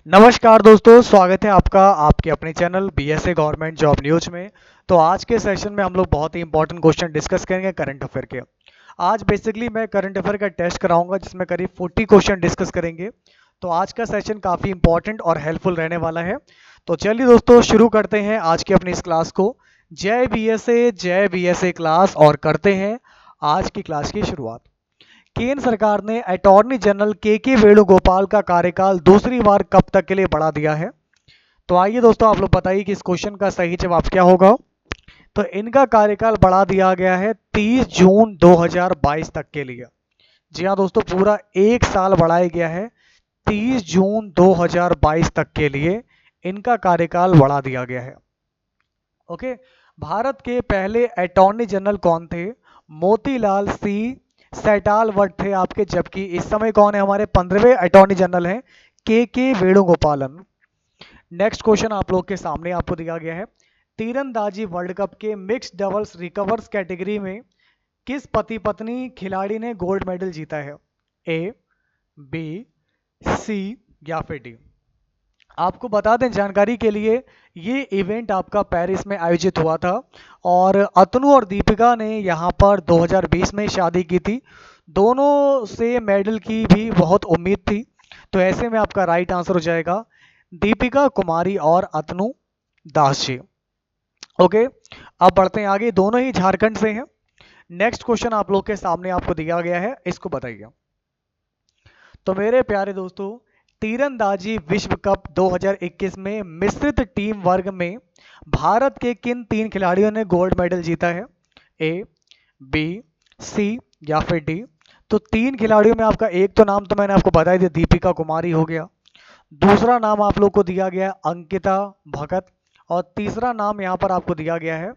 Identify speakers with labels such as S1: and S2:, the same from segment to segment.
S1: नमस्कार दोस्तों, स्वागत है आपका आपके अपने channel BSA government job news में। तो आज के सेशन में हम लोग बहुत ही इंपॉर्टेंट क्वेश्चन डिस्कस करेंगे करंट अफेयर के। आज बेसिकली मैं करंट अफेयर का टेस्ट कराऊंगा जिसमें करीब 40 क्वेश्चन डिस्कस करेंगे। तो आज का सेशन काफ़ी इंपॉर्टेंट और हेल्पफुल रहने वाला है। तो चलिए दोस्तों, शुरू करते हैं आज की अपनी इस क्लास को। जय बीएसए क्लास, और करते हैं आज की क्लास की शुरुआत। केंद्र सरकार ने अटॉर्नी जनरल के वेणुगोपाल का कार्यकाल दूसरी बार कब तक के लिए बढ़ा दिया है? तो आइए दोस्तों, आप लोग बताइए कि इस क्वेश्चन का सही जवाब क्या होगा। तो इनका कार्यकाल बढ़ा दिया गया है 30 जून 2022 तक के लिए। जी हाँ दोस्तों, पूरा एक साल बढ़ाया गया है। 30 जून 2022 तक के लिए इनका कार्यकाल बढ़ा दिया गया है। ओके। भारत के पहले अटॉर्नी जनरल कौन थे? मोतीलाल सी सैटालवट थे आपके, जबकि इस समय कौन है हमारे 15वें अटॉर्नी जनरल हैं? के वेणुगोपालन। नेक्स्ट क्वेश्चन आप लोग के सामने आपको दिया गया है। तीरंदाजी वर्ल्ड कप के मिक्स्ड डबल्स रिकवर्स कैटेगरी में किस पति पत्नी खिलाड़ी ने गोल्ड मेडल जीता है? ए, बी, सी या फिर डी? आपको बता दें जानकारी के लिए, ये इवेंट आपका पेरिस में आयोजित हुआ था और अतनु और दीपिका ने यहाँ पर 2020 में शादी की थी। दोनों से मेडल की भी बहुत उम्मीद थी। तो ऐसे में आपका राइट आंसर हो जाएगा दीपिका कुमारी और अतनु दास जी। ओके, अब बढ़ते हैं आगे। दोनों ही झारखंड से हैं। नेक्स्ट क्वेश्चन आप लोग के सामने आपको दिया गया है, इसको बताइए। तो मेरे प्यारे दोस्तों, तीरंदाजी विश्व कप 2021 में मिश्रित टीम वर्ग में भारत के किन तीन खिलाड़ियों ने गोल्ड मेडल जीता है? ए, बी, सी या फिर डी? तो तीन खिलाड़ियों में आपका एक तो नाम तो मैंने आपको बता ही दिया, दीपिका कुमारी हो गया। दूसरा नाम आप लोग को दिया गया अंकिता भगत, और तीसरा नाम यहाँ पर आपको दिया गया है,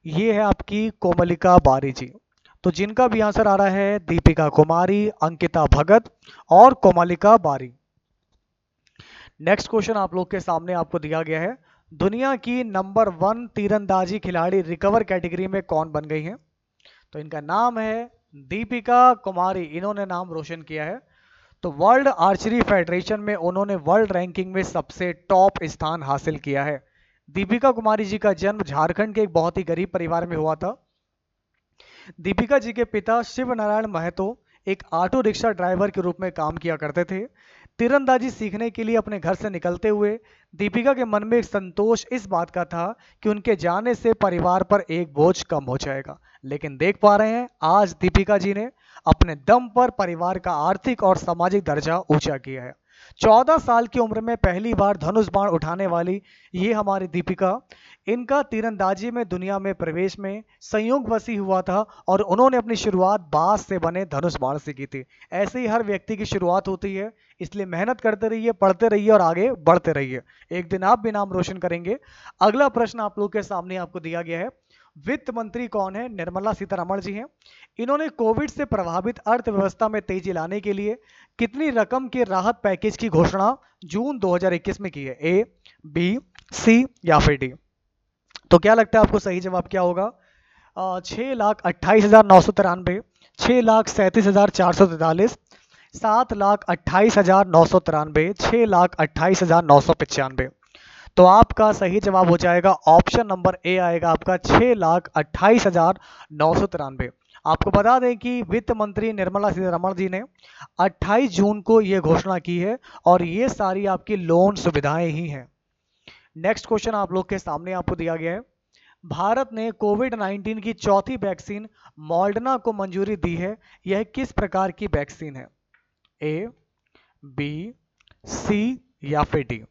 S1: ये है आपकी कोमलिका बारी जी। तो जिनका भी आंसर आ रहा है दीपिका कुमारी, अंकिता भगत और कोमलिका बारी। नेक्स्ट क्वेश्चन आप लोग के सामने आपको दिया गया है। दुनिया की नंबर 1 तीरंदाजी खिलाड़ी रिकवर कैटेगरी में कौन बन गई हैं? तो इनका नाम है दीपिका कुमारी, इन्होंने नाम रोशन किया है। तो वर्ल्ड आर्चरी फेडरेशन में उन्होंने वर्ल्ड रैंकिंग में सबसे टॉप स्थान हासिल किया है। दीपिका कुमारी जी का जन्म झारखंड के एक बहुत ही गरीब परिवार में हुआ था। दीपिका जी के पिता शिव नारायण महतो एक ऑटो रिक्शा ड्राइवर के रूप में काम किया करते थे। तीरंदाजी सीखने के लिए अपने घर से निकलते हुए दीपिका के मन में एक संतोष इस बात का था कि उनके जाने से परिवार पर एक बोझ कम हो जाएगा। लेकिन देख पा रहे हैं आज दीपिका जी ने अपने दम पर परिवार का आर्थिक और सामाजिक दर्जा ऊंचा किया है। 14 साल की उम्र में पहली बार धनुष बाण उठाने वाली ये हमारी दीपिका, इनका तीरंदाजी में दुनिया में प्रवेश में संयोग वसी हुआ था और उन्होंने अपनी शुरुआत बांस से बने धनुष बाण से की थी। ऐसे ही हर व्यक्ति की शुरुआत होती है, इसलिए मेहनत करते रहिए, पढ़ते रहिए और आगे बढ़ते रहिए। एक दिन आप भी नाम रोशन करेंगे। अगला प्रश्न आप लोग के सामने आपको दिया गया है। वित्त मंत्री कौन है? निर्मला सीतारमण जी हैं। इन्होंने कोविड से प्रभावित अर्थव्यवस्था में तेजी लाने के लिए कितनी रकम के राहत पैकेज की घोषणा जून 2021 में की है? ए, बी, सी या फिर डी? तो क्या लगता है आपको सही जवाब क्या होगा? 6,28,993, 6,37,443, 7,28,993, 6,28,995। तो आपका सही जवाब हो जाएगा ऑप्शन नंबर ए आएगा आपका 6,28,993। आपको बता दें कि वित्त मंत्री निर्मला सीतारमण जी ने 28 जून को यह घोषणा की है और ये सारी आपकी लोन सुविधाएं ही हैं। नेक्स्ट क्वेश्चन आप लोग के सामने आपको दिया गया है। भारत ने कोविड 19 की चौथी वैक्सीन मॉडर्ना को मंजूरी दी है। यह किस प्रकार की वैक्सीन है? ए, बी, सी या फिर डी?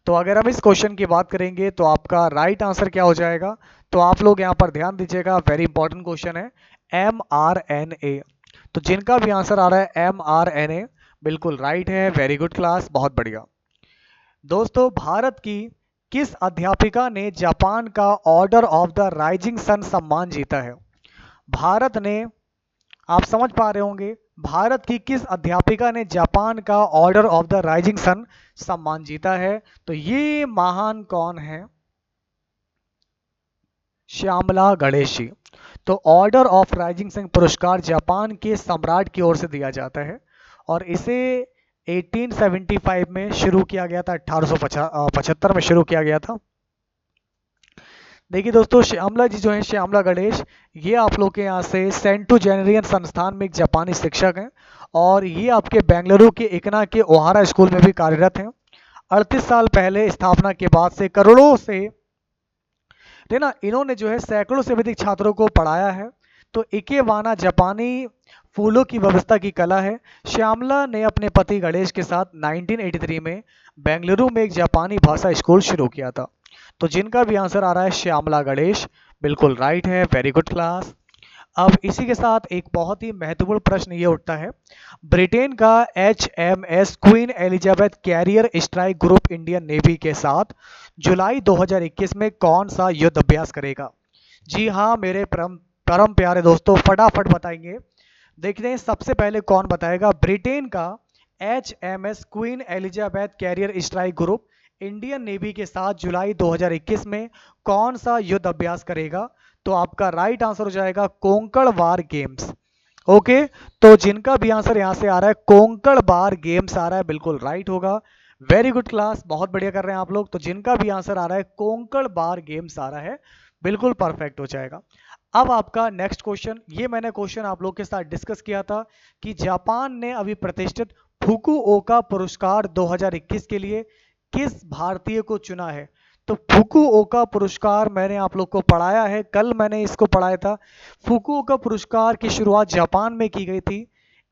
S1: तो अगर हम इस क्वेश्चन की बात करेंगे तो आपका राइट आंसर क्या हो जाएगा? तो आप लोग यहां पर ध्यान दीजिएगा, वेरी इंपॉर्टेंट क्वेश्चन है। mRNA। तो जिनका भी आंसर आ रहा है mRNA, बिल्कुल राइट है। वेरी गुड क्लास, बहुत बढ़िया। दोस्तों, भारत की किस अध्यापिका ने जापान का Order of the Rising Sun सम्मान जीता है? भारत ने, आप समझ पा रहे होंगे, भारत की किस अध्यापिका ने जापान का Order of the Rising Sun सम्मान जीता है? तो ये महान कौन है? श्यामला गणेश जी। तो ऑर्डर ऑफ राइजिंग सन पुरस्कार जापान के सम्राट की ओर से दिया जाता है और इसे 1875 में शुरू किया गया था, 1875 में शुरू किया गया था। देखिए दोस्तों, श्यामला जी जो है, श्यामला गणेश, ये आप लोग के यहाँ से सेंट जेनेरियन संस्थान में एक जापानी शिक्षक हैं और ये आपके बेंगलुरु के इकना के ओहारा स्कूल में भी कार्यरत हैं। 38 साल पहले स्थापना के बाद से करोड़ों से, है ना, इन्होंने जो है सैकड़ों से अधिक छात्रों को पढ़ाया है। तो इकेवाना जापानी फूलों की व्यवस्था की कला है। श्यामला ने अपने पति गणेश के साथ 1983 में बेंगलुरु में एक जापानी भाषा स्कूल शुरू किया था। तो जिनका भी आंसर आ रहा है श्यामला गणेश, बिल्कुल राइट है। Very good class. अब इसी के साथ एक बहुत ही महत्वपूर्ण प्रश्न ये उठता है, ब्रिटेन का HMS queen Elizabeth carrier strike group Indian navy के साथ जुलाई 2021 में कौन सा युद्ध अभ्यास करेगा? जी हाँ मेरे परम परम प्यारे दोस्तों, फटाफट बताएंगे। देखते हैं सबसे पहले कौन बताएगा। ब्रिटेन का HMS queen Elizabeth carrier strike group Indian navy के साथ जुलाई 2021 में कौन सा युद्ध अभ्यास करेगा? तो आपका राइट आंसर हो जाएगा कोंकण वार गेम्स। ओके, तो जिनका भी आंसर यहां से आ रहा है कोंकण वार गेम्स आ रहा है, बिल्कुल राइट होगा। वेरी गुड क्लास, बहुत बढ़िया कर रहे हैं आप लोग। तो जिनका भी आंसर आ रहा है कोंकण वार गेम्स आ रहा है, बिल्कुल परफेक्ट हो जाएगा। अब आपका नेक्स्ट क्वेश्चन, ये मैंने क्वेश्चन आप लोग के साथ डिस्कस किया था कि जापान ने अभी प्रतिष्ठित फुकुओका पुरस्कार 2021 के लिए किस भारतीय को चुना है? तो फुकुओका पुरस्कार मैंने आप लोग को पढ़ाया है, कल मैंने इसको पढ़ाया था। फुकुओका पुरस्कार की शुरुआत जापान में की गई थी।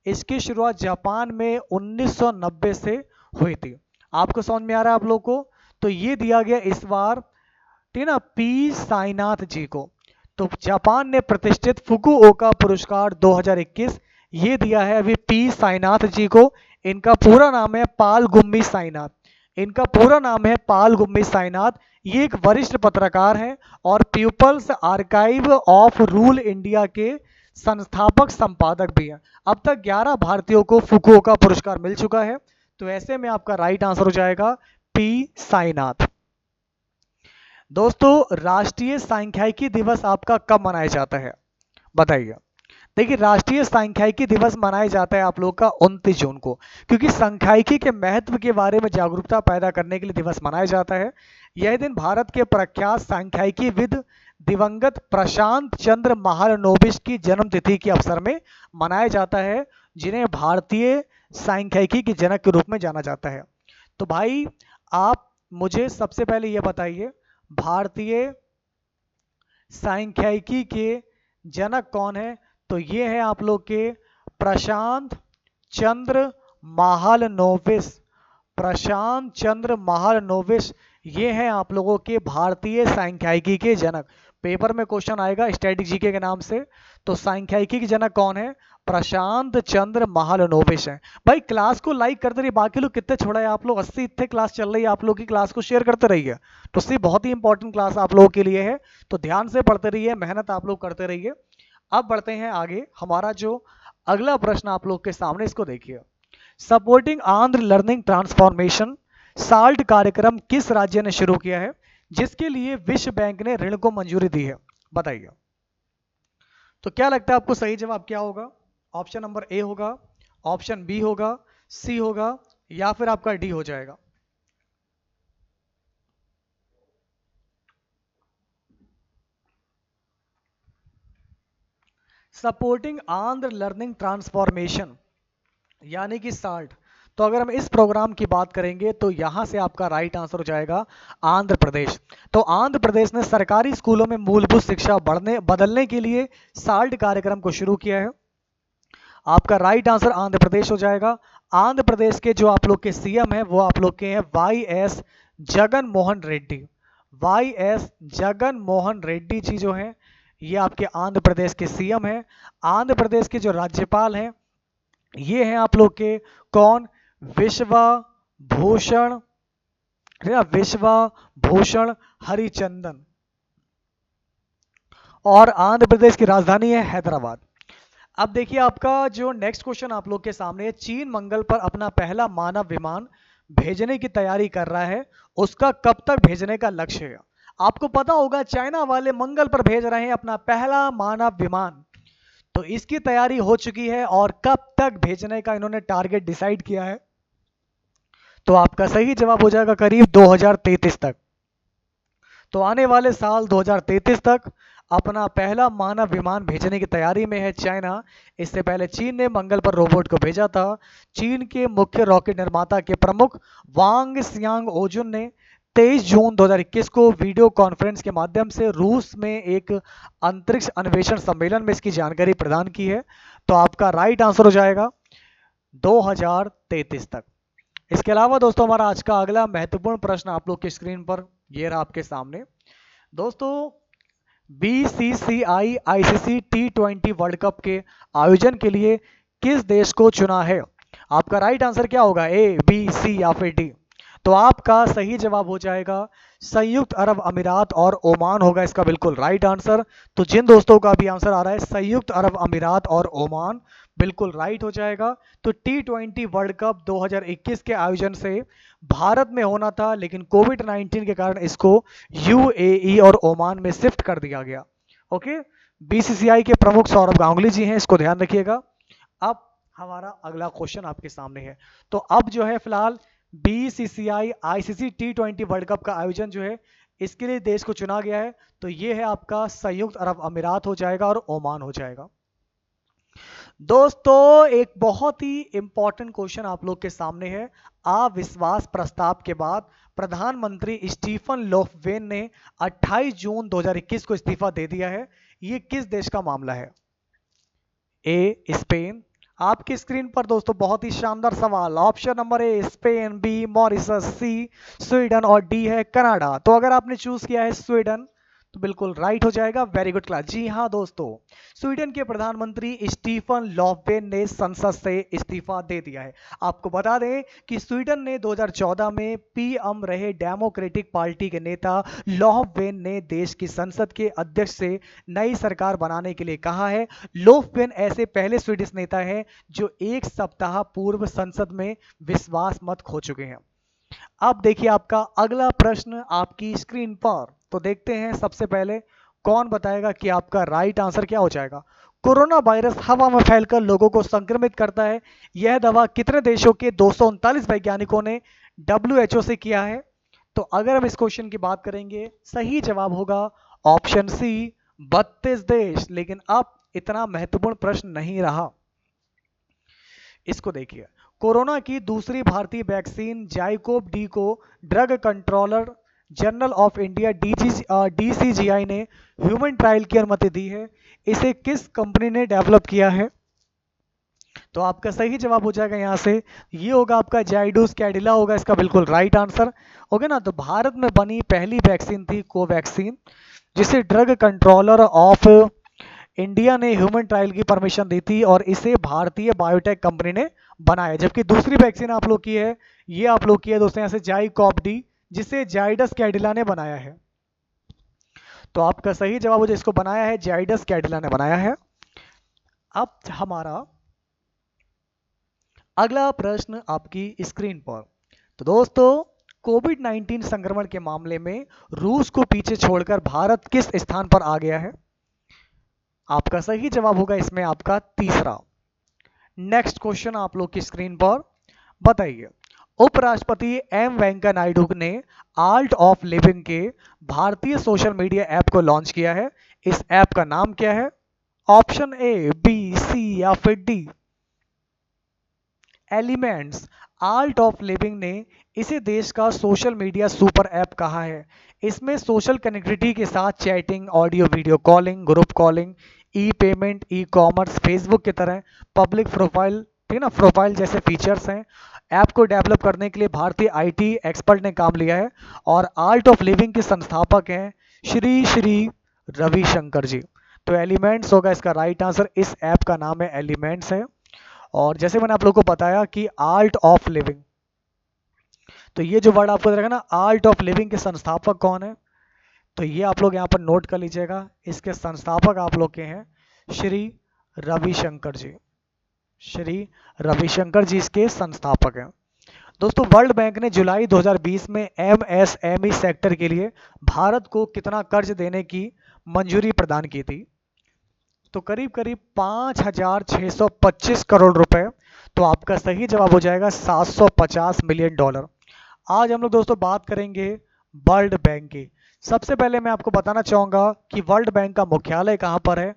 S1: इसकी शुरुआत जापान में 1990 से हुई थी। आपको समझ में आ रहा है आप लोग को? तो ये दिया गया इस बार, ठीक है ना, पी साईनाथ जी को। तो जापान ने प्रतिष्ठित फुकुओका पुरस्कार 2021 ये दिया है अभी पी साईनाथ जी को। इनका पूरा नाम है पाल गुम्मी साईनाथ। इनका पूरा नाम है पाल गुम्मी साईनाथ। ये एक वरिष्ठ पत्रकार हैं और People's Archive of Rural India के संस्थापक संपादक भी हैं। अब तक 11 भारतीयों को फुकुओका पुरस्कार मिल चुका है। तो ऐसे में आपका राइट आंसर हो जाएगा पी साईनाथ। दोस्तों, राष्ट्रीय सांख्यिकी दिवस आपका कब मनाया जाता है बताइए? देखिए, राष्ट्रीय सांख्यिकी दिवस मनाया जाता है आप लोग का 29 जून को, क्योंकि सांख्यिकी के महत्व के बारे में जागरूकता पैदा करने के लिए दिवस मनाया जाता है। यह दिन भारत के प्रख्यात सांख्यिकीविद दिवंगत प्रशांत चंद्र महालनोबिस की जन्मतिथि के अवसर में मनाया जाता है, जिन्हें भारतीय सांख्यिकी के जनक के रूप में जाना जाता है। तो भाई, आप मुझे सबसे पहले यह बताइए, भारतीय सांख्यिकी के जनक कौन है? तो ये है आप लोग के प्रशांत चंद्र महालनोबिस। प्रशांत चंद्र महालनोबिस ये हैं आप लोगों के भारतीय सांख्यिकी के जनक। पेपर में क्वेश्चन आएगा स्टैटिक जीके के नाम से। तो सांख्यिकी के जनक कौन है? प्रशांत चंद्र महालनोबिस है। भाई, क्लास को लाइक करते रहिए। बाकी लोग कितने छोड़ा है आप लोग? 80 इतने क्लास चल रही है आप लोग की, क्लास को शेयर करते रहिए। तो इससे बहुत ही इंपॉर्टेंट क्लास आप लोगों के लिए है। तो ध्यान से पढ़ते रहिए, मेहनत आप लोग करते रहिए। अब बढ़ते हैं आगे। हमारा जो अगला प्रश्न आप लोग के सामने, इसको देखिए। Supporting Andhra learning transformation salt कार्यक्रम किस राज्य ने शुरू किया है, जिसके लिए विश्व बैंक ने ऋण को मंजूरी दी है? बताइए। तो क्या लगता है आपको सही जवाब क्या होगा? ऑप्शन नंबर ए होगा, ऑप्शन बी होगा, सी होगा, या फिर आपका डी हो जाएगा? सपोर्टिंग आंध्र लर्निंग ट्रांसफॉर्मेशन यानी कि साल्ट। तो अगर हम इस प्रोग्राम की बात करेंगे तो यहां से आपका राइट आंसर हो जाएगा आंध्र प्रदेश। तो आंध्र प्रदेश ने सरकारी स्कूलों में मूलभूत शिक्षा बदलने के लिए साल्ट कार्यक्रम को शुरू किया है। आपका राइट आंसर आंध्र प्रदेश हो जाएगा। आंध्र प्रदेश के जो आप लोग के सीएम है वो आप लोग के हैं वाई.एस. जगन मोहन रेड्डी। वाई.एस. जगन मोहन रेड्डी जी जो हैं, ये आपके आंध्र प्रदेश के सीएम हैं। आंध्र प्रदेश के जो राज्यपाल हैं ये हैं आप लोग के कौन? विश्वा भूषण, विश्वा भूषण हरिचंदन। और आंध्र प्रदेश की राजधानी है हैदराबाद। अब देखिए, आपका जो नेक्स्ट क्वेश्चन आप लोग के सामने है, चीन मंगल पर अपना पहला मानव विमान भेजने की तैयारी कर रहा है, उसका कब तक भेजने का लक्ष्य है? आपको पता होगा चाइना वाले मंगल पर भेज रहे हैं अपना पहला मानव विमान। तो इसकी तैयारी हो चुकी है और कब तक भेजने का इन्होंने टारगेट डिसाइड किया है? तो आपका सही जवाब हो जाएगा करीब 2033 तक। तो आने वाले साल 2033 तक अपना पहला मानव विमान भेजने की तैयारी में है चाइना। इससे पहले चीन ने मंगल पर रोबोट को भेजा था। चीन के मुख्य रॉकेट निर्माता के प्रमुख वांग सियांग ओजुन ने 23 जून 2021 को वीडियो कॉन्फ्रेंस के माध्यम से रूस में एक अंतरिक्ष अन्वेषण सम्मेलन में इसकी जानकारी प्रदान की है। तो आपका राइट आंसर हो जाएगा 2033 तक। इसके अलावा दोस्तों हमारा आज का अगला महत्वपूर्ण प्रश्न आप लोग की स्क्रीन पर ये रहा आपके सामने। दोस्तों BCCI ICC T20 world cup के आयोजन के लिए किस देश को चुना है? आपका राइट आंसर क्या होगा, ए बी सी या फिर डी? तो आपका सही जवाब हो जाएगा संयुक्त अरब अमीरात और ओमान होगा इसका बिल्कुल राइट आंसर। तो जिन दोस्तों का भी आंसर आ रहा है संयुक्त अरब अमीरात और ओमान, बिल्कुल राइट हो जाएगा। तो T20 वर्ल्ड कप 2021 के आयोजन से भारत में होना था, लेकिन कोविड-19 के कारण इसको यूएई और ओमान में शिफ्ट कर दिया गया। ओके, बीसीसीआई के प्रमुख सौरभ गांगुली जी हैं, इसको ध्यान रखिएगा। अब हमारा अगला क्वेश्चन आपके सामने है। तो अब जो है फिलहाल BCCI ICC T20 world cup का आयोजन जो है इसके लिए देश को चुना गया है। तो ये है आपका संयुक्त अरब अमीरात हो जाएगा और ओमान हो जाएगा। दोस्तों एक बहुत ही इंपॉर्टेंट क्वेश्चन आप लोग के सामने है। अविश्वास प्रस्ताव के बाद प्रधानमंत्री स्टीफन लोफवेन ने 28 जून 2021 को इस्तीफा दे दिया है। ये किस देश का मामला है? A Spain. आपकी स्क्रीन पर दोस्तों बहुत ही शानदार सवाल। Option number A Spain, B Mauritius, C Sweden और डी है कनाडा। तो अगर आपने चूज किया है स्वीडन तो बिल्कुल राइट हो जाएगा। Very good class. जी हाँ दोस्तों, स्वीडन के प्रधानमंत्री स्टीफन लॉफवेन ने संसद से इस्तीफा दे दिया है। आपको बता दें कि स्वीडन ने 2014 में पीएम रहे डेमोक्रेटिक पार्टी के नेता लॉफवेन ने देश की संसद के अध्यक्ष से नई सरकार बनाने के लिए कहा है। लॉफवेन ऐसे पहले स्वीडिश नेता हैं जो एक सप्ताह पूर्व संसद में विश्वास मत खो चुके हैं। अब देखिए आपका अगला प्रश्न आपकी स्क्रीन पर। तो देखते हैं सबसे पहले कौन बताएगा कि आपका राइट आंसर क्या हो जाएगा। कोरोना वायरस हवा में फैलकर लोगों को संक्रमित करता है। यह दावा कितने देशों के 239 वैज्ञानिकों ने WHO से किया है? तो अगर हम इस क्वेश्चन की बात करेंगे सही जवाब होगा ऑप्शन सी 32 देश। लेकिन अब इतना महत्वपूर्ण प्रश्न नहीं रहा। इसको देखिए, कोरोना की दूसरी भारतीय वैक्सीन जाइकोव डी को drug controller general of India DCGI ने ह्यूमन ट्रायल की अनुमति दी है। इसे किस कंपनी ने डेवलप किया है? तो आपका सही जवाब हो जाएगा यहाँ से, ये होगा आपका जाइडस कैडिला होगा इसका बिल्कुल राइट आंसर। ओके ना, तो भारत में बनी पहली वैक्सीन थी कोवैक्सीन, जिसे ड्रग कंट्रोलर ऑफ इंडिया ने ह्यूमन ट्रायल की परमिशन दी थी और इसे भारतीय बायोटेक कंपनी ने बनाया। जबकि दूसरी वैक्सीन आप लोग की है, ये आप लोग की है दोस्तों यहाँ से जाइकोव डी, जिसे जाइडस कैडिला ने बनाया है। तो आपका सही जवाब हो जाए, इसको बनाया है जाइडस कैडिला ने बनाया है। अब हमारा अगला प्रश्न आपकी स्क्रीन पर। तो दोस्तों कोविड-19 संक्रमण के मामले में रूस को पीछे छोड़कर भारत किस स्थान पर आ गया है? आपका सही जवाब होगा इसमें आपका तीसरा। नेक्स्ट क्वेश्चन आप लोग की स्क्रीन पर बताइए। उपराष्ट्रपति एम वेंकैया नायडू ने आर्ट ऑफ लिविंग के भारतीय सोशल मीडिया ऐप को लॉन्च किया है। इस ऐप का नाम क्या है? ऑप्शन ए, बी, सी या फिर D? Elements. Art of living ने इसे देश का सोशल मीडिया सुपर ऐप कहा है। इसमें सोशल कनेक्टिविटी के साथ chatting, audio video calling, group calling, e payment, e commerce, Facebook की तरह पब्लिक प्रोफाइल, ठीक है ना, प्रोफाइल जैसे फीचर्स हैं। ऐप को डेवलप करने के लिए भारतीय IT एक्सपर्ट ने काम लिया है और आर्ट ऑफ लिविंग के संस्थापक हैं श्री श्री रविशंकर जी। तो एलिमेंट्स होगा इसका राइट आंसर। इस ऐप का नाम है एलिमेंट्स है। और जैसे मैंने आप लोगों को बताया कि आर्ट ऑफ लिविंग, तो ये जो वर्ड आपको रहेगा ना, आर्ट ऑफ लिविंग के संस्थापक कौन है? तो ये आप लोग यहाँ पर नोट कर लीजिएगा। इसके संस्थापक आप लोग के हैं श्री रविशंकर जी। श्री रविशंकर जी इसके संस्थापक हैं। दोस्तों वर्ल्ड बैंक ने जुलाई 2020 में MSME सेक्टर के लिए भारत को कितना कर्ज देने की मंजूरी प्रदान की थी? तो करीब करीब 5,625 करोड़ रुपए। तो आपका सही जवाब हो जाएगा $750 मिलियन। आज हम लोग दोस्तों बात करेंगे वर्ल्ड बैंक की। सबसे पहले मैं आपको बताना चाहूँगा कि वर्ल्ड बैंक का मुख्यालय कहाँ पर है।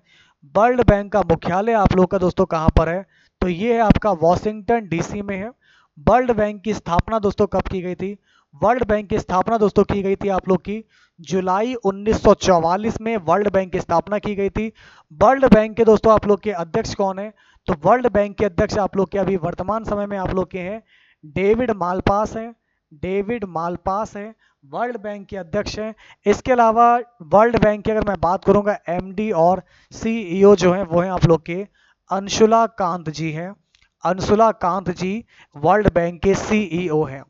S1: वर्ल्ड बैंक का मुख्यालय आप लोग का दोस्तों कहाँ पर है, तो ये है आपका वॉशिंगटन डीसी में है। वर्ल्ड बैंक की स्थापना दोस्तों कब की गई थी? वर्ल्ड बैंक की स्थापना दोस्तों की गई थी आप लोग की जुलाई 1944 में वर्ल्ड बैंक की स्थापना की गई थी। वर्ल्ड बैंक के दोस्तों आप लोग के अध्यक्ष कौन है? तो वर्ल्ड बैंक के अध्यक्ष आप लोग के अभी वर्तमान समय में आप लोग के हैं डेविड मालपास हैं। डेविड मालपास हैं, वर्ल्ड बैंक के अध्यक्ष हैं। इसके अलावा वर्ल्ड बैंक की अगर मैं बात करूंगा एमडी और सीईओ जो हैं वो हैं आप लोग के अंशुला कांत जी हैं। अंशुला कांत जी वर्ल्ड बैंक के सीईओ हैं।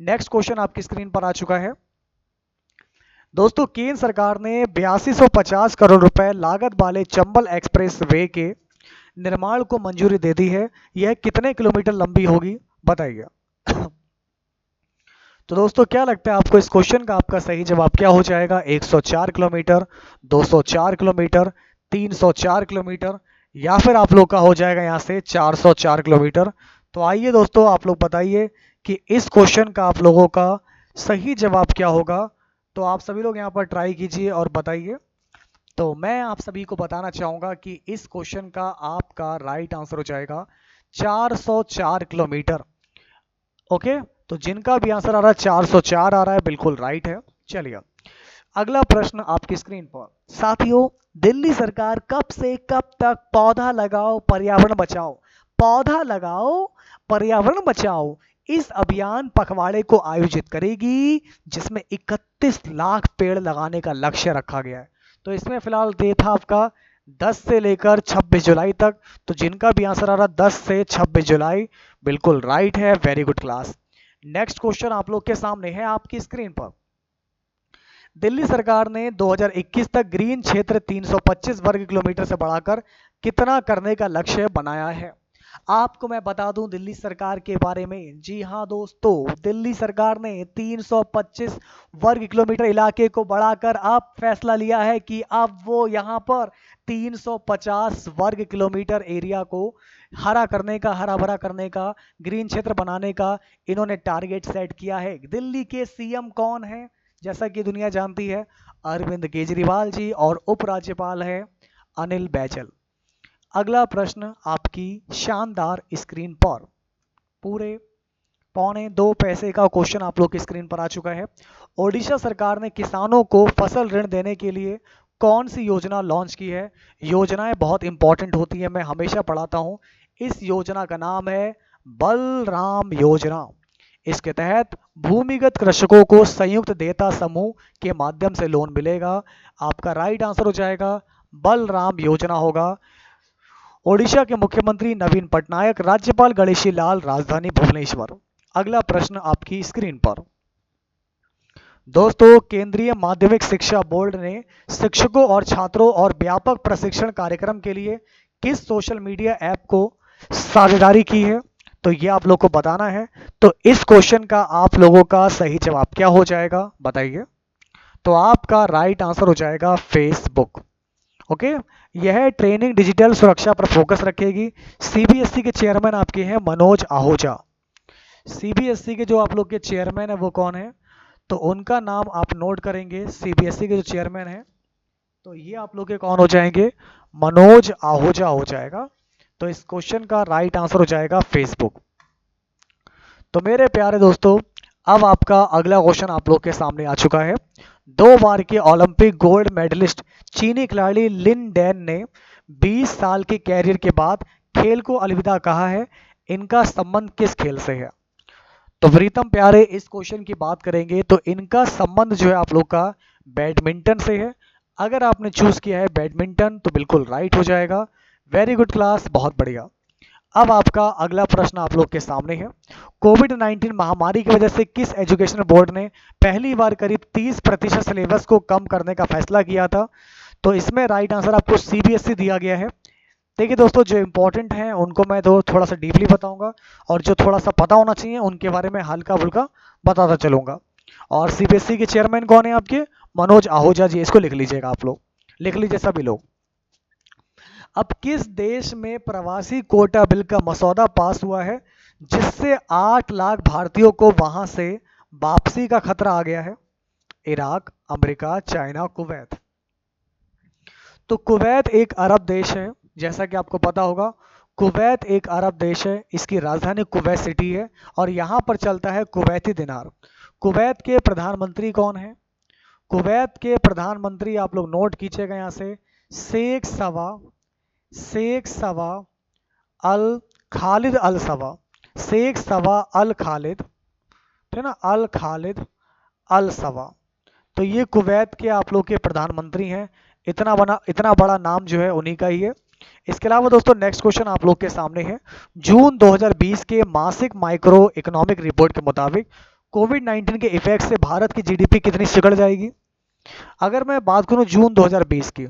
S1: नेक्स्ट क्वेश्चन आपकी स्क्रीन पर आ चुका है दोस्तों। केंद्र सरकार ने 8250 करोड़ रुपए लागत वाले चंबल एक्सप्रेस वे के निर्माण को मंजूरी दे दी है। यह कितने किलोमीटर लंबी होगी बताइए। तो दोस्तों क्या लगता है आपको इस क्वेश्चन का आपका सही जवाब क्या हो जाएगा? 104 किलोमीटर, 204 किलोमीटर, 304 किलोमीटर, या फिर आप लोग का हो जाएगा यहाँ से 404 किलोमीटर। तो आइए दोस्तों आप लोग बताइए कि इस क्वेश्चन का आप लोगों का सही जवाब क्या होगा। तो आप सभी लोग यहाँ पर ट्राई कीजिए और बताइए। तो मैं आप सभी को बताना चाहूँगा कि इस क्वेश्चन का आपका राइट आंसर हो जाएगा 404 किलोमीटर। ओके, तो जिनका भी आंसर आ रहा है 404 आ रहा है, बिल्कुल राइट है। चलिए अगला प्रश्न आपकी स्क्रीन पर। साथियों, दिल्ली सरकार कब से कब तक पौधा लगाओ पर्यावरण बचाओ, पौधा लगाओ पर्यावरण बचाओ इस अभियान पखवाड़े को आयोजित करेगी, जिसमें 31 लाख पेड़ लगाने का लक्ष्य रखा गया है। तो इसमें फिलहाल ये था आपका 10 से लेकर 26 जुलाई तक। तो जिनका भी आंसर आ रहा 10 से 26 जुलाई, बिल्कुल राइट है। Very good class. Next question आप लोग के सामने है आपकी स्क्रीन पर। दिल्ली सरकार ने 2021 तक ग्रीन क्षेत्र 325 वर्ग किलोमीटर से बढ़ाकर कितना करने का लक्ष्य बनाया है? आपको मैं बता दूं दिल्ली सरकार के बारे में। जी हां दोस्तों, दिल्ली सरकार ने 325 वर्ग किलोमीटर इलाके को बढ़ाकर अब फैसला लिया है कि अब वो यहां पर 350 वर्ग किलोमीटर एरिया को हरा करने का, हरा भरा करने का, ग्रीन क्षेत्र बनाने का इन्होंने टारगेट सेट किया है। दिल्ली के सीएम कौन है? जैसा कि दुनिया जानती है, अरविंद केजरीवाल जी, और उपराज्यपाल है अनिल बैजल। अगला प्रश्न आपकी शानदार स्क्रीन पर, पूरे 1.25 पैसे का क्वेश्चन आप लोग की स्क्रीन पर आ चुका है। ओडिशा सरकार ने किसानों को फसल ऋण देने के लिए कौन सी योजना लॉन्च की है? योजनाएं बहुत इंपॉर्टेंट होती है, मैं हमेशा पढ़ाता हूं। इस योजना का नाम है बलराम योजना। इसके तहत भूमिगत कृषकों को संयुक्त देयता समूह के माध्यम से लोन मिलेगा। आपका राइट आंसर हो जाएगा बलराम योजना होगा। ओडिशा के मुख्यमंत्री नवीन पटनायक, राज्यपाल गणेशी लाल, राजधानी भुवनेश्वर। अगला प्रश्न आपकी स्क्रीन पर दोस्तों, केंद्रीय माध्यमिक शिक्षा बोर्ड ने शिक्षकों और छात्रों और व्यापक प्रशिक्षण कार्यक्रम के लिए किस सोशल मीडिया ऐप को साझेदारी की है? तो ये आप लोग को बताना है। तो इस क्वेश्चन का आप लोगों का सही जवाब क्या हो जाएगा बताइए। तो आपका राइट आंसर हो जाएगा फेसबुक। ओके, यह ट्रेनिंग डिजिटल सुरक्षा पर फोकस रखेगी। सीबीएसई के चेयरमैन आपके हैं मनोज आहूजा। सीबीएसई के जो आप लोग के चेयरमैन है वो कौन है? तो उनका नाम आप नोट करेंगे। सीबीएसई के जो चेयरमैन है तो ये आप लोग के कौन हो जाएंगे? मनोज आहूजा हो जाएगा। तो इस क्वेश्चन का राइट आंसर हो जाएगा फेसबुक। तो मेरे प्यारे दोस्तों, अब आपका अगला क्वेश्चन आप लोग के सामने आ चुका है। 2 बार के ओलंपिक गोल्ड मेडलिस्ट चीनी खिलाड़ी लिन डैन ने 20 साल के कैरियर के बाद खेल को अलविदा कहा है। इनका संबंध किस खेल से है? तो प्रीतम प्यारे, इस क्वेश्चन की बात करेंगे तो इनका संबंध जो है आप लोग का बैडमिंटन से है। अगर आपने चूज किया है बैडमिंटन तो बिल्कुल राइट हो जाएगा। वेरी गुड क्लास, बहुत बढ़िया। अब आपका अगला प्रश्न आप लोग के सामने है। कोविड-19 महामारी की वजह से किस एजुकेशन बोर्ड ने पहली बार करीब 30% सिलेबस को कम करने का फैसला किया था? तो इसमें राइट आंसर आपको सीबीएसई दिया गया है। देखिए दोस्तों, जो इंपॉर्टेंट हैं उनको मैं थोड़ा सा डीपली बताऊंगा, और जो थोड़ा सा पता होना चाहिए उनके बारे में हल्का फुल्का बताता चलूंगा। और सीबीएसई के चेयरमैन कौन है आपके? मनोज आहूजा जी। इसको लिख लीजिएगा, आप लोग लिख लीजिए सभी लोग। अब किस देश में प्रवासी कोटा बिल का मसौदा पास हुआ है जिससे 8 लाख भारतीयों को वहां से वापसी का खतरा आ गया है। Iraq, America, China, Kuwait. तो कुवैत एक अरब देश है, जैसा कि आपको पता होगा। कुवैत एक अरब देश है, इसकी राजधानी कुवैत सिटी है और यहाँ पर चलता है कुवैती दिनार। कुवैत के प्रधानमंत्री कौन है? कुवैत के प्रधानमंत्री आप लोग नोट कीजिएगा यहाँ से, शेख सवा अल खालिद अल सवा, शेख सवा अल खालिद, है ना, अल खालिद अल सवा। तो ये कुवैत के आप लोग के प्रधानमंत्री हैं। इतना बड़ा नाम जो है उन्हीं का ही है। इसके अलावा दोस्तों नेक्स्ट क्वेश्चन आप लोग के सामने है। जून 2020 के मासिक माइक्रो इकोनॉमिक रिपोर्ट के मुताबिक कोविड 19 के इफेक्ट से भारत की जीडीपी कितनी सिकुड़ जाएगी? अगर मैं बात करूं जून 2020 की,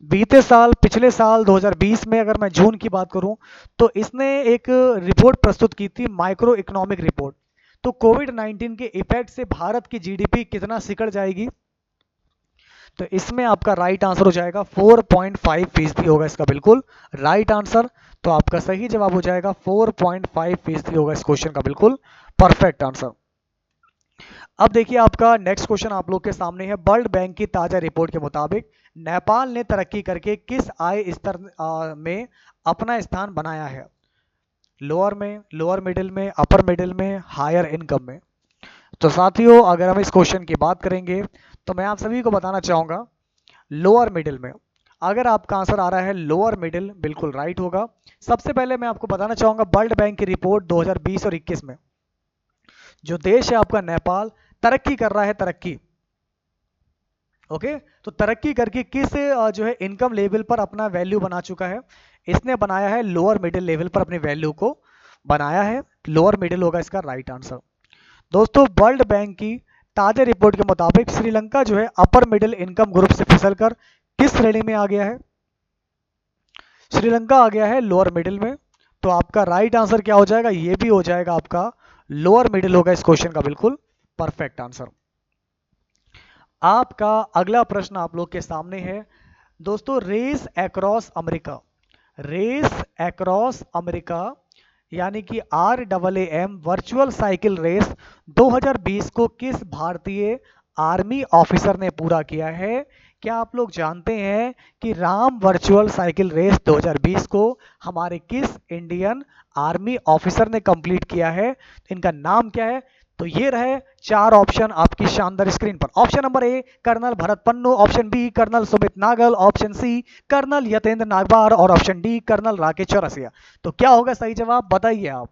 S1: बीते साल, पिछले साल 2020 में अगर मैं जून की बात करूं, तो इसने एक रिपोर्ट प्रस्तुत की थी, माइक्रो इकोनॉमिक रिपोर्ट। तो कोविड 19 के इफेक्ट से भारत की जीडीपी कितना सिकुड़ जाएगी? तो इसमें आपका राइट आंसर हो जाएगा 4.5% होगा इसका बिल्कुल राइट आंसर। तो आपका सही जवाब हो जाएगा 4.5% होगा इस क्वेश्चन का बिल्कुल परफेक्ट आंसर। अब देखिए आपका नेक्स्ट क्वेश्चन आप लोग के सामने है। वर्ल्ड बैंक की ताजा रिपोर्ट के मुताबिक नेपाल ने तरक्की करके किस आय स्तर में अपना स्थान बनाया है? लोअर में, लोअर मिडिल में, अपर मिडिल में, हायर इनकम में? तो साथियों अगर हम इस क्वेश्चन की बात करेंगे तो मैं आप सभी को बताना चाहूंगा लोअर मिडिल में। अगर आपका आंसर आ रहा है लोअर मिडिल, बिल्कुल राइट होगा। सबसे पहले मैं आपको बताना चाहूंगा वर्ल्ड बैंक की रिपोर्ट 2020 और 21 में जो देश है आपका नेपाल तरक्की कर रहा है, तरक्की, ओके। तो तरक्की करके किस जो है इनकम लेवल पर अपना वैल्यू बना चुका है? इसने बनाया है लोअर मिडिल लेवल पर अपनी वैल्यू को बनाया है। लोअर मिडिल होगा इसका राइट आंसर। दोस्तों वर्ल्ड बैंक की ताजा रिपोर्ट के मुताबिक श्रीलंका जो है अपर मिडिल इनकम ग्रुप से फिसलकर किस श्रेणी में आ गया है? श्रीलंका आ गया है लोअर मिडिल में। तो आपका राइट आंसर क्या हो जाएगा? ये भी हो जाएगा आपका लोअर मिडिल होगा इस क्वेश्चन का बिल्कुल परफेक्ट आंसर। आपका अगला प्रश्न आप लोग के सामने है दोस्तों, Race Across America, Race Across America यानी कि RAAM वर्चुअल साइकिल रेस 2020 को किस भारतीय आर्मी ऑफिसर ने पूरा किया है? क्या आप लोग जानते हैं कि राम वर्चुअल साइकिल रेस 2020 को हमारे किस इंडियन आर्मी ऑफिसर ने कंप्लीट किया है? इनका नाम क्या है? तो ये रहे चार ऑप्शन आपकी शानदार स्क्रीन पर। Option number A colonel Bharat Pannu, option B colonel Sumit Nagal, option C colonel Yatendra Nagwar और option D colonel Rakesh Chaurasia. तो क्या होगा सही जवाब बताइए आप?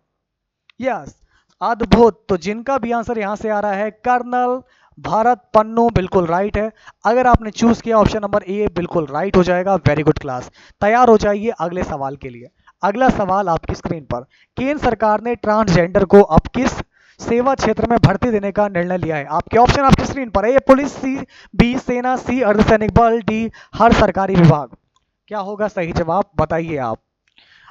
S1: यस, अद्भुत। तो जिनका भी आंसर यहां से आ रहा है कर्नल भारत पन्नू, बिल्कुल राइट है। अगर आपने चूज किया ऑप्शन नंबर ए, बिल्कुल राइट हो जाएगा। वेरी गुड क्लास, तैयार हो जाइए अगले सवाल के लिए। अगला सवाल आपकी स्क्रीन पर। केंद्र सरकार ने ट्रांसजेंडर को अब किस सेवा क्षेत्र में भर्ती देने का निर्णय लिया है? आपके ऑप्शन आपकी स्क्रीन पर है। ए पुलिस, सी बी सेना, सी अर्धसैनिक बल, डी हर सरकारी विभाग। क्या होगा सही जवाब बताइए आप?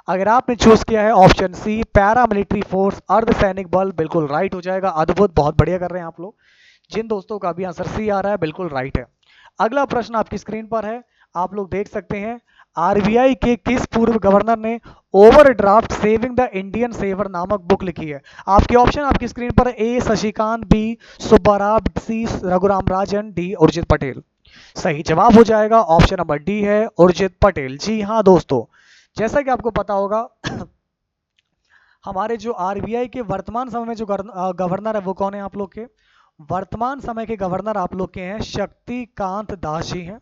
S1: अगर आपने चूज किया है ऑप्शन सी पैरामिलिट्री फोर्स, अर्धसैनिक बल, बिल्कुल राइट हो जाएगा। अद्भुत, बहुत बढ़िया कर रहे हैं आप लोग। जिन दोस्तों का भी आंसर सी आ रहा है बिल्कुल राइट है। अगला प्रश्न आपकी स्क्रीन पर है, आप लोग देख सकते हैं। आरबीआई के किस पूर्व गवर्नर ने Overdraft Saving the Indian Saver नामक बुक लिखी है? आपके ऑप्शन आपकी स्क्रीन पर, A Shashikant, B Subbarao, C Raghuram Rajan, D Urjit Patel. सही जवाब हो जाएगा ऑप्शन नंबर डी है उर्जित पटेल। जी हाँ दोस्तों, जैसा कि आपको पता होगा हमारे जो आरबीआई के वर्तमान समय में जो गवर्नर है वो कौन है आप लोग के? वर्तमान समय के गवर्नर आप लोग के हैं शक्तिकांत दास जी हैं,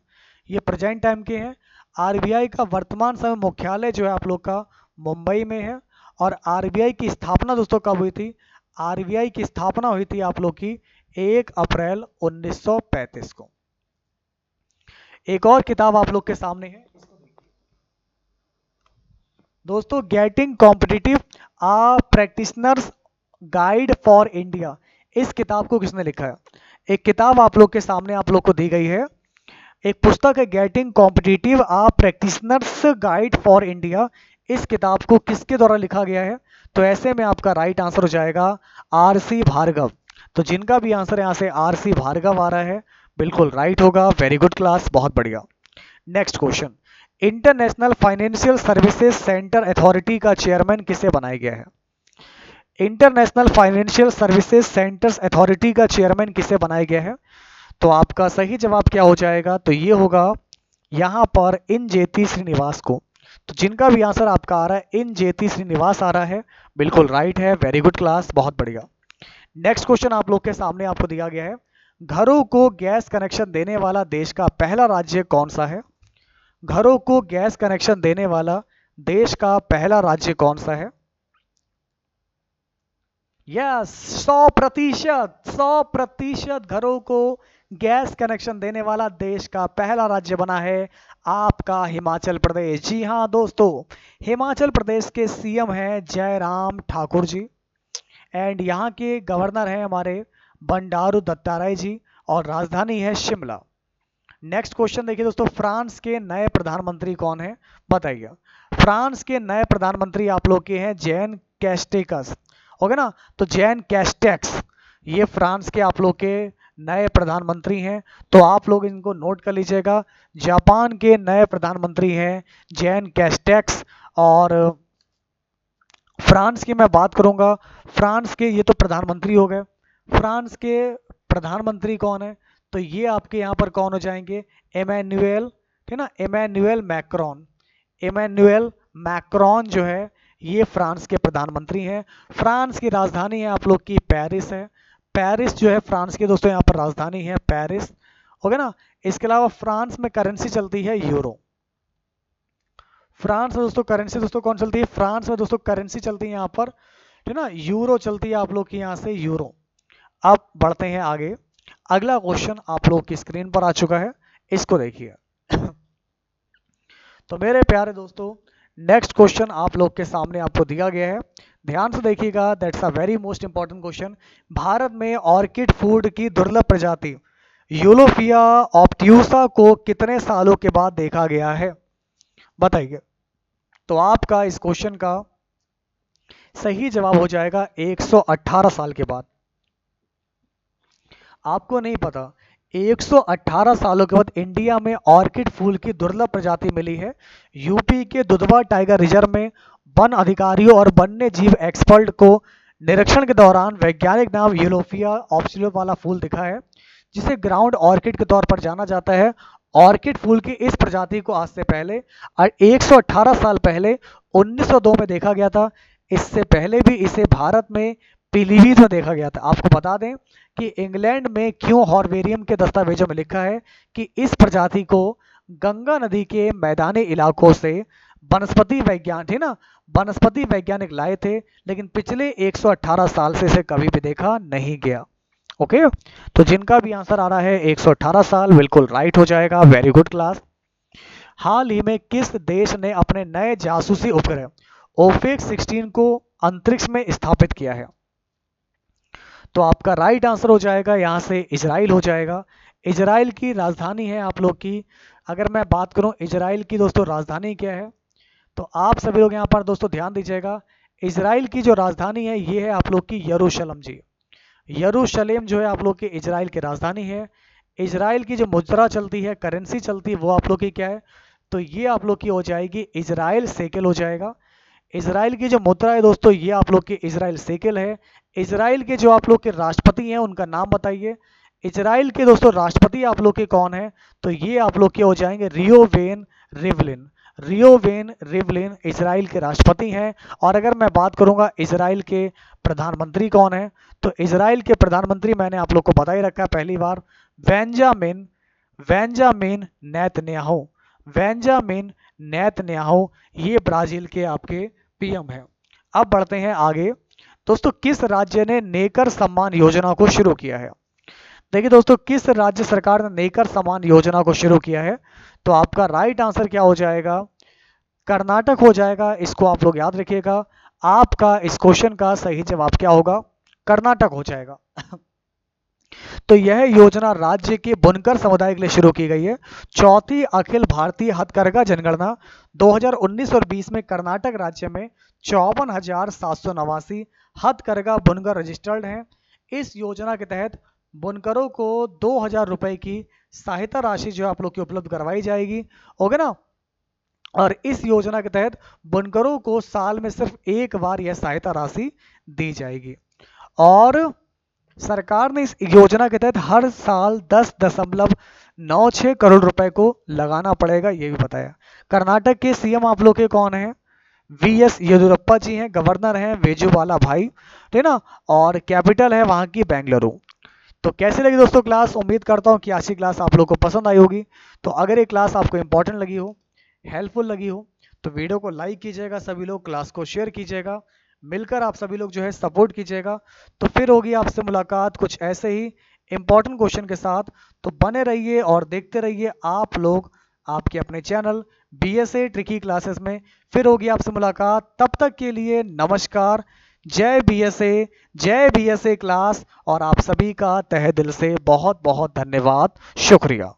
S1: ये प्रेजेंट टाइम के हैं। आरबीआई का वर्तमान समय मुख्यालय जो है आप लोग का मुंबई में है। और आरबीआई की स्थापना दोस्तों कब हुई थी? आरबीआई की स्थापना हुई थी आप लोग की 1 अप्रैल 1935 को। एक और किताब आप लोग के सामने है दोस्तों, Getting Competitive A Practitioner's Guide for India. इस किताब को किसने लिखा है? एक किताब आप लोग के सामने आप लोग को दी गई है, एक पुस्तक है Getting Competitive A Practitioner's Guide for India. इस किताब को किसके द्वारा लिखा गया है? तो ऐसे में आपका राइट आंसर हो जाएगा RC भार्गव। तो जिनका भी आंसर यहाँ से RC भार्गव आ रहा है बिल्कुल राइट होगा। वेरी गुड क्लास, बहुत बढ़िया। Next question, international financial services centre authority का चेयरमैन किसे बनाया गया है? International financial services centres authority का चेयरमैन किसे बनाया गया है? तो आपका सही जवाब क्या हो जाएगा? तो ये होगा यहाँ पर इन जेती श्रीनिवास को। तो जिनका भी आंसर आपका आ रहा है इन जेती श्रीनिवास आ रहा है, बिल्कुल राइट है। वेरी गुड क्लास, बहुत बढ़िया। नेक्स्ट क्वेश्चन आप लोग के सामने आपको दिया गया है, घरों को गैस कनेक्शन देने वाला देश का पहला राज्य कौन सा है? घरों को गैस कनेक्शन देने वाला देश का पहला राज्य कौन सा है? यस, 100%, 100% घरों को गैस कनेक्शन देने वाला देश का पहला राज्य बना है आपका हिमाचल प्रदेश। जी हाँ दोस्तों, हिमाचल प्रदेश के सीएम हैं जयराम ठाकुर जी, एंड यहाँ के गवर्नर हैं हमारे बंडारू दत्तात्रेय जी, और राजधानी है शिमला। नेक्स्ट क्वेश्चन देखिए दोस्तों, फ्रांस के नए प्रधानमंत्री कौन है? बताइए। फ्रांस के नए प्रधानमंत्री आप लोग के हैं जैन कैस्टेक्स, ओके ना? तो जैन कैस्टेक्स ये फ्रांस के आप लोग के नए प्रधानमंत्री हैं, तो आप लोग इनको नोट कर लीजिएगा। जापान के नए प्रधानमंत्री हैं जैन कैस्टेक्स, और फ्रांस की मैं बात करूंगा, फ्रांस के ये तो प्रधानमंत्री हो गए। फ्रांस के प्रधानमंत्री कौन है? तो ये आपके यहाँ पर कौन हो जाएंगे? एमेन्युएल, ठीक ना, एमेन्युएल मैक्रोन। एमेन्युएल मैक्रोन जो है ये फ्रांस के प्रधानमंत्री हैं। फ्रांस की राजधानी है आप लोग की पेरिस है। पेरिस जो है फ्रांस की दोस्तों यहाँ पर राजधानी है पेरिस, ओके ना? इसके अलावा फ्रांस में करेंसी चलती है यूरो। फ्रांस में दोस्तों करेंसी दोस्तों कौन चलती है? फ्रांस में दोस्तों करेंसी चलती है यहाँ पर, ठीक ना, यूरो चलती है आप लोग की यहाँ से, यूरो। अब बढ़ते हैं आगे। अगला क्वेश्चन आप लोग की स्क्रीन पर आ चुका है, इसको देखिए। तो मेरे प्यारे दोस्तों, नेक्स्ट क्वेश्चन आप लोग के सामने आपको दिया गया है, ध्यान से देखिएगा। That's a very most important question. Bharat में ऑर्किड फूड की दुर्लभ प्रजाति यूलोफिया ऑप्ट्यूसा को कितने सालों के बाद देखा गया है? बताइए। तो आपका इस क्वेश्चन का सही जवाब हो जाएगा 118 साल के बाद। आपको नहीं पता, 118 सालों के बाद इंडिया में ऑर्किड फूल की दुर्लभ प्रजाति मिली है। यूपी के दुधवा टाइगर रिजर्व में वन अधिकारियों और वन्य जीव एक्सपर्ट को निरीक्षण के दौरान वैज्ञानिक नाम यूलोफिया ऑप्सिलो वाला फूल दिखा है, जिसे ग्राउंड ऑर्किड के तौर पर जाना जाता है। ऑर्किड फूल की इस प्रजाति को आज से पहले 118 साल पहले 1902 में देखा गया था। इससे पहले भी इसे भारत में पीलीभीत में देखा गया था। आपको बता दें कि इंग्लैंड में क्यों हॉर्वेरियम के दस्तावेजों में लिखा है कि इस प्रजाति को गंगा नदी के मैदानी इलाकों से वनस्पति वैज्ञानिक, है ना, वनस्पति वैज्ञानिक लाए थे, लेकिन पिछले 118 साल से इसे कभी भी देखा नहीं गया। ओके, तो जिनका भी आंसर आ रहा है 118 साल, बिल्कुल राइट हो जाएगा। Very good class. हाल ही में किस देश ने अपने नए जासूसी उपग्रह ओफेक 16 को अंतरिक्ष में स्थापित किया है? तो आपका राइट आंसर हो जाएगा यहाँ से इजराइल हो जाएगा। इजराइल की राजधानी है आप लोग की, अगर मैं बात करूँ इजराइल की दोस्तों राजधानी क्या है, तो आप सभी लोग यहाँ पर दोस्तों ध्यान दीजिएगा। इजराइल की जो राजधानी है ये है आप लोग की यरूशलेम जी। यरूशलेम जो है आप लोग की इजराइल की राजधानी है। इजराइल की जो मुद्रा चलती है, करेंसी चलती है, वो आप लोग की क्या है? तो ये आप लोग की हो जाएगी इजराइल सेकेल हो जाएगा। इजराइल की जो मुद्रा है दोस्तों ये आप लोग की इजराइल सेकेल है। इजराइल के जो आप लोग के राष्ट्रपति हैं उनका नाम बताइए। इजराइल के दोस्तों राष्ट्रपति आप लोग के कौन है? तो ये आप लोग के हो जाएंगे रियोवेन रिवलिन। रियोवेन रिवलिन इजराइल के राष्ट्रपति हैं। और अगर मैं बात करूंगा इजराइल के प्रधानमंत्री कौन है, तो इजराइल के प्रधानमंत्री मैंने आप लोग को बता ही रखा है पहली बार, Benjamin Benjamin Netanyahu. Benjamin Netanyahu ये ब्राजील के आपके पीएम है। अब बढ़ते हैं आगे। दोस्तों किस राज्य ने नेकर सम्मान योजना को शुरू किया है? देखिए दोस्तों, किस राज्य सरकार ने नेकर सम्मान योजना को शुरू किया है? तो आपका राइट आंसर क्या हो जाएगा? कर्नाटक हो जाएगा। इसको आप लोग याद रखिएगा। आपका इस क्वेश्चन का सही जवाब क्या होगा? कर्नाटक हो जाएगा। तो यह योजना राज्य के बुनकर समुदाय के लिए शुरू की गई है। चौथी अखिल भारतीय हथकरघा जनगणना 2019 और 20 में कर्नाटक राज्य में 54,789 हथकरघा बुनकर रजिस्टर्ड हैं। इस योजना के तहत बुनकरों को 2,000 रुपए की सहायता राशि जो आप लोग की उपलब्ध करवाई जाएगी, ओके ना? और इस योजना के तहत बुनकरों को साल में सिर्फ एक बार यह सहायता राशि दी जाएगी। और सरकार ने इस योजना के तहत हर साल 10.96 करोड़ रुपए को लगाना पड़ेगा, ये भी बताया। कर्नाटक के सीएम आप लोग के कौन है? वीएस येदियुरप्पा जी हैं, गवर्नर हैं वेजुवाला भाई, ठीक है ना। और कैपिटल है वहां की बेंगलुरु। तो कैसे लगी दोस्तों क्लास? उम्मीद करता हूँ कि आज की क्लास आप लोग को पसंद आई होगी। तो अगर ये क्लास आपको इंपॉर्टेंट लगी हो, हेल्पफुल लगी हो, तो वीडियो को लाइक कीजिएगा, सभी लोग क्लास को शेयर कीजिएगा, मिलकर आप सभी लोग जो है सपोर्ट कीजिएगा। तो फिर होगी आपसे मुलाकात कुछ ऐसे ही इंपॉर्टेंट क्वेश्चन के साथ। तो बने रहिए और देखते रहिए आप लोग आपके अपने चैनल बीएसए ट्रिकी क्लासेस में। फिर होगी आपसे मुलाकात, तब तक के लिए नमस्कार। जय बीएसए, जय बीएसए क्लास। और आप सभी का तहे दिल से बहुत बहुत धन्यवाद, शुक्रिया।